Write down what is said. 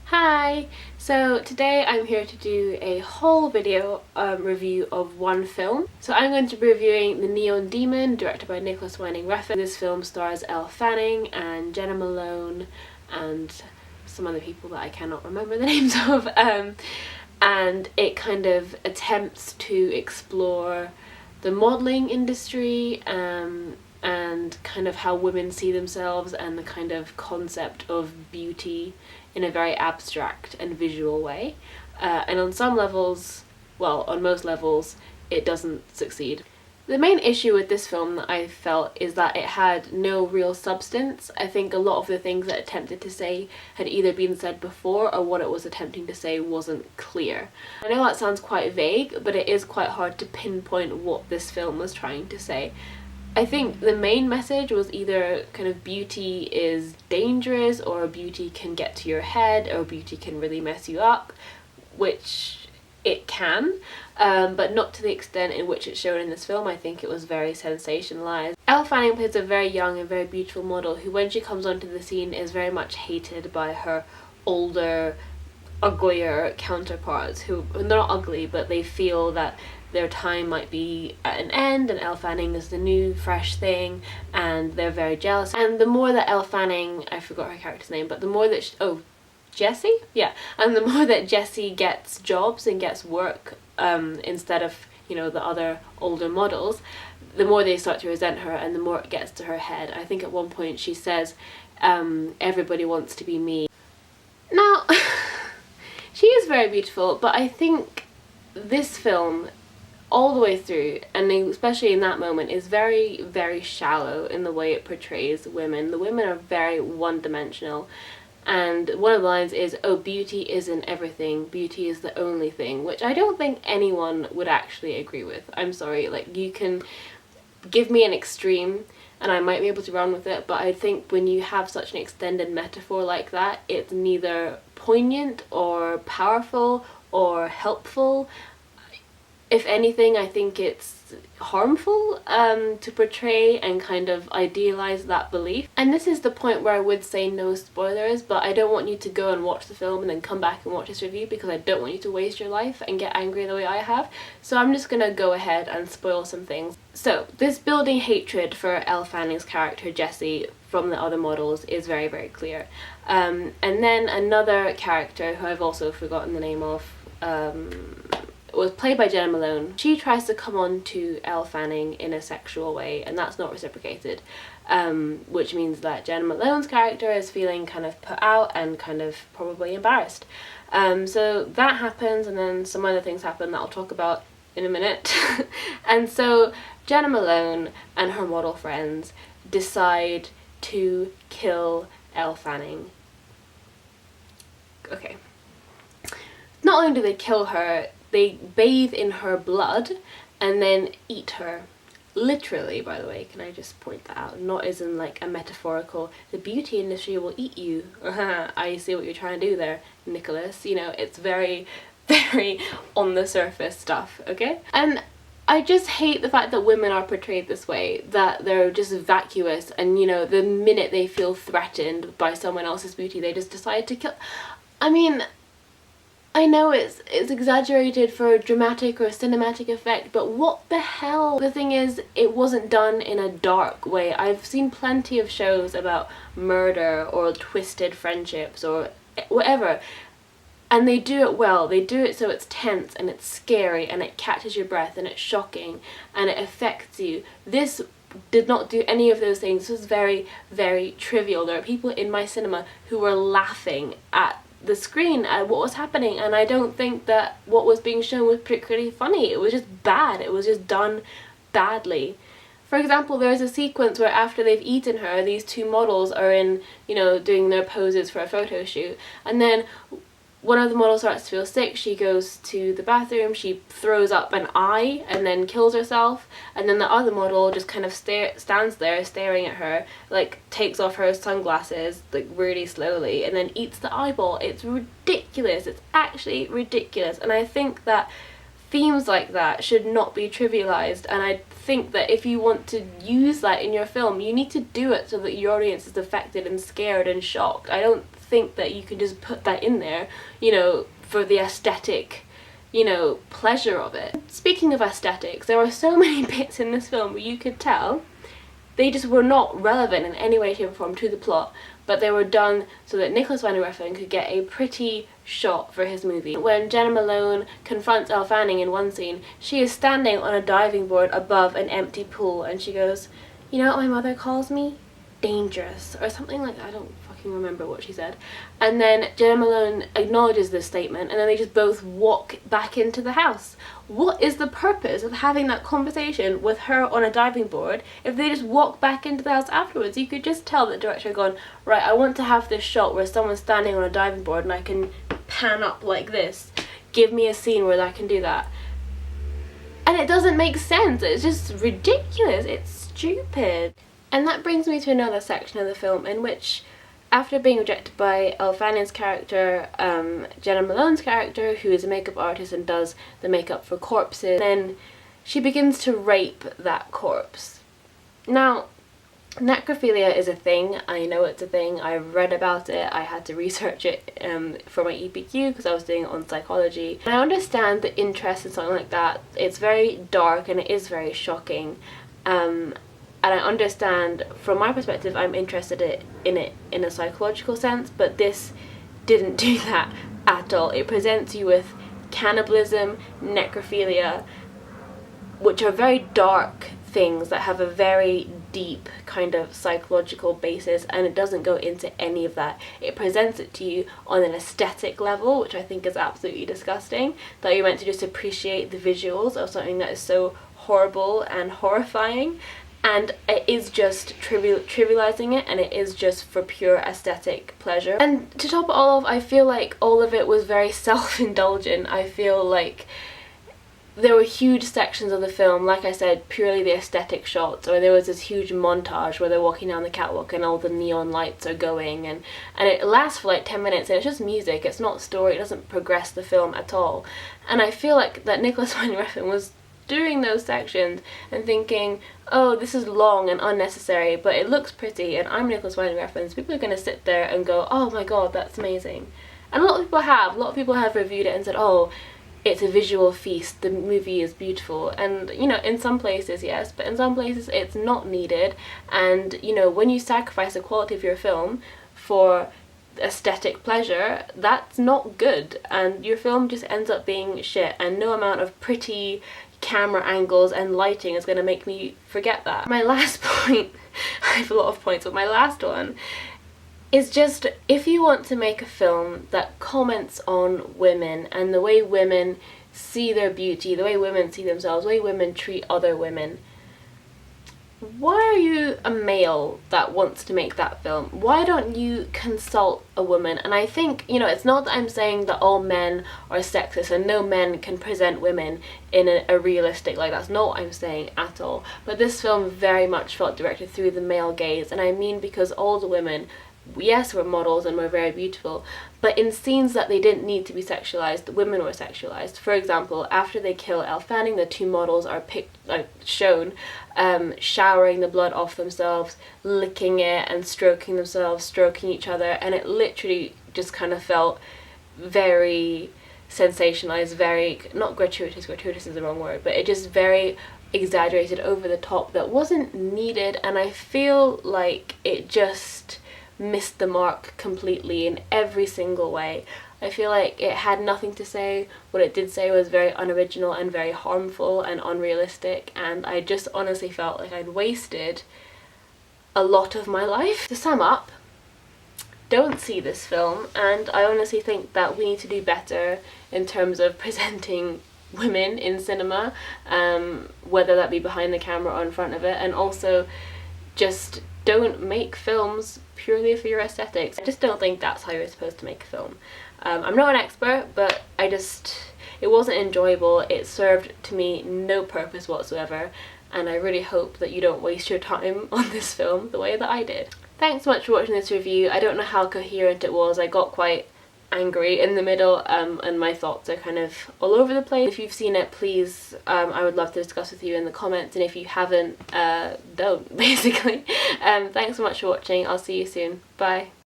Hi! So today I'm here to do a whole video review of one film. So I'm going to be reviewing The Neon Demon, directed by Nicholas Winding Refn. This film stars Elle Fanning and Jenna Malone and some other people that I cannot remember the names of. And it kind of attempts to explore the modelling industry and kind of how women see themselves and the kind of concept of beauty in a very abstract and visual way. And on some levels, well, on most levels, it doesn't succeed. The main issue with this film that I felt is that it had no real substance. I think a lot of the things it attempted to say had either been said before or what it was attempting to say wasn't clear. I know that sounds quite vague, but it is quite hard to pinpoint what this film was trying to say. I think the main message was either kind of beauty is dangerous, or beauty can get to your head, or beauty can really mess you up, which it can, but not to the extent in which it's shown in this film. I think it was very sensationalized. Elle Fanning plays a very young and very beautiful model who, when she comes onto the scene, is very much hated by her older, uglier counterparts who, they're not ugly, but they feel that their time might be at an end and Elle Fanning is the new fresh thing, and they're very jealous. And the more that Elle Fanning, I forgot her character's name, but the more that Jessie? Yeah. And the more that Jessie gets jobs and gets work instead of, you know, the other older models, the more they start to resent her and the more it gets to her head. I think at one point she says, everybody wants to be me. Now, she is very beautiful, but I think this film all the way through, and especially in that moment, is very, very shallow in the way it portrays women. The women are very one-dimensional, and one of the lines is, "Oh, beauty isn't everything, beauty is the only thing," which I don't think anyone would actually agree with. I'm sorry, like, you can give me an extreme and I might be able to run with it, but I think when you have such an extended metaphor like that, it's neither poignant or powerful or helpful. If anything, I think it's harmful to portray and kind of idealize that belief. And this is the point where I would say no spoilers, but I don't want you to go and watch the film and then come back and watch this review, because I don't want you to waste your life and get angry the way I have. So I'm just gonna go ahead and spoil some things. So this building hatred for Elle Fanning's character Jessie from the other models is very, very clear. And then another character who I've also forgotten the name of, was played by Jenna Malone. She tries to come on to Elle Fanning in a sexual way, and that's not reciprocated, which means that Jenna Malone's character is feeling kind of put out and kind of probably embarrassed. So that happens, and then some other things happen that I'll talk about in a minute. And so Jenna Malone and her model friends decide to kill Elle Fanning. Okay. Not only do they kill her, they bathe in her blood and then eat her. Literally, by the way, can I just point that out? Not as in like a metaphorical, the beauty industry will eat you. I see what you're trying to do there, Nicholas. You know, it's very, very on the surface stuff, okay? And I just hate the fact that women are portrayed this way, that they're just vacuous and, you know, the minute they feel threatened by someone else's beauty, they just decide to kill. I mean, I know it's exaggerated for a dramatic or a cinematic effect, but what the hell? The thing is, it wasn't done in a dark way. I've seen plenty of shows about murder or twisted friendships or whatever, and they do it well. They do it so it's tense and it's scary and it catches your breath and it's shocking and it affects you. This did not do any of those things. This was very, very trivial. There are people in my cinema who were laughing at the screen at what was happening, and I don't think that what was being shown was particularly funny. It was just bad. It was just done badly. For example, there's a sequence where after they've eaten her, these two models are in, you know, doing their poses for a photo shoot, and then one of the models starts to feel sick. She goes to the bathroom, she throws up an eye and then kills herself, and then the other model just kind of stands there staring at her, like takes off her sunglasses like really slowly and then eats the eyeball. It's ridiculous. It's actually ridiculous, and I think that themes like that should not be trivialized, and I think that if you want to use that in your film, you need to do it so that your audience is affected and scared and shocked. I don't think that you can just put that in there, you know, for the aesthetic, you know, pleasure of it. Speaking of aesthetics, there were so many bits in this film where you could tell they just were not relevant in any way, shape or form to the plot, but they were done so that Nicholas Winding Refn could get a pretty shot for his movie. When Jenna Malone confronts Elle Fanning in one scene, she is standing on a diving board above an empty pool and she goes, "You know what my mother calls me? Dangerous," or something like that. I don't fucking remember what she said. And then Jenna Malone acknowledges this statement and then they just both walk back into the house. What is the purpose of having that conversation with her on a diving board if they just walk back into the house afterwards? You could just tell the director had gone, right, I want to have this shot where someone's standing on a diving board and I can pan up like this. Give me a scene where I can do that. And it doesn't make sense. It's just ridiculous. It's stupid. And that brings me to another section of the film in which, after being rejected by Elle Fanning's character, Jenna Malone's character, who is a makeup artist and does the makeup for corpses, then she begins to rape that corpse. Now, necrophilia is a thing. I know it's a thing. I've read about it. I had to research it for my EPQ because I was doing it on psychology. And I understand the interest in something like that. It's very dark and it is very shocking. And I understand, from my perspective, I'm interested in it in a psychological sense, but this didn't do that at all. It presents you with cannibalism, necrophilia, which are very dark things that have a very deep kind of psychological basis, and it doesn't go into any of that. It presents it to you on an aesthetic level, which I think is absolutely disgusting, that you're meant to just appreciate the visuals of something that is so horrible and horrifying. And it is just trivializing it, and it is just for pure aesthetic pleasure. And to top it all off, I feel like all of it was very self-indulgent. I feel like there were huge sections of the film, like I said, purely the aesthetic shots, or there was this huge montage where they're walking down the catwalk and all the neon lights are going, and it lasts for like 10 minutes and it's just music, it's not story, it doesn't progress the film at all. And I feel like that Nicholas Winding Refn was doing those sections and thinking, oh, this is long and unnecessary, but it looks pretty and I'm Nicholas Winding Refn, so people are going to sit there and go, oh my god, that's amazing. And a lot of people have reviewed it and said, oh, it's a visual feast, the movie is beautiful. And you know, in some places yes, but in some places it's not needed. And you know, when you sacrifice the quality of your film for aesthetic pleasure, that's not good, and your film just ends up being shit, and no amount of pretty camera angles and lighting is going to make me forget that. My last point, I have a lot of points, but my last one is just, if you want to make a film that comments on women and the way women see their beauty, the way women see themselves, the way women treat other women, why are you a male that wants to make that film? Why don't you consult a woman? And I think, you know, it's not that I'm saying that all men are sexist and no men can present women in a realistic light. That's not what I'm saying at all. But this film very much felt directed through the male gaze, and I mean because all the women, yes, were models and were very beautiful, but in scenes that they didn't need to be sexualized, the women were sexualized. For example, after they kill Elle Fanning, the two models are shown showering the blood off themselves, licking it and stroking themselves, stroking each other, and it literally just kind of felt very sensationalized, very, not gratuitous is the wrong word, but it just very exaggerated, over the top, that wasn't needed. And I feel like it just missed the mark completely in every single way. I feel like it had nothing to say. What it did say was very unoriginal and very harmful and unrealistic, and I just honestly felt like I'd wasted a lot of my life. To sum up, don't see this film, and I honestly think that we need to do better in terms of presenting women in cinema, whether that be behind the camera or in front of it, and also just don't make films purely for your aesthetics. I just don't think that's how you're supposed to make a film. I'm not an expert, but it wasn't enjoyable. It served to me no purpose whatsoever, and I really hope that you don't waste your time on this film the way that I did. Thanks so much for watching this review. I don't know how coherent it was. I got quite angry in the middle, and my thoughts are kind of all over the place. If you've seen it, please, I would love to discuss with you in the comments, and if you haven't, don't, basically. Thanks so much for watching. I'll see you soon. Bye.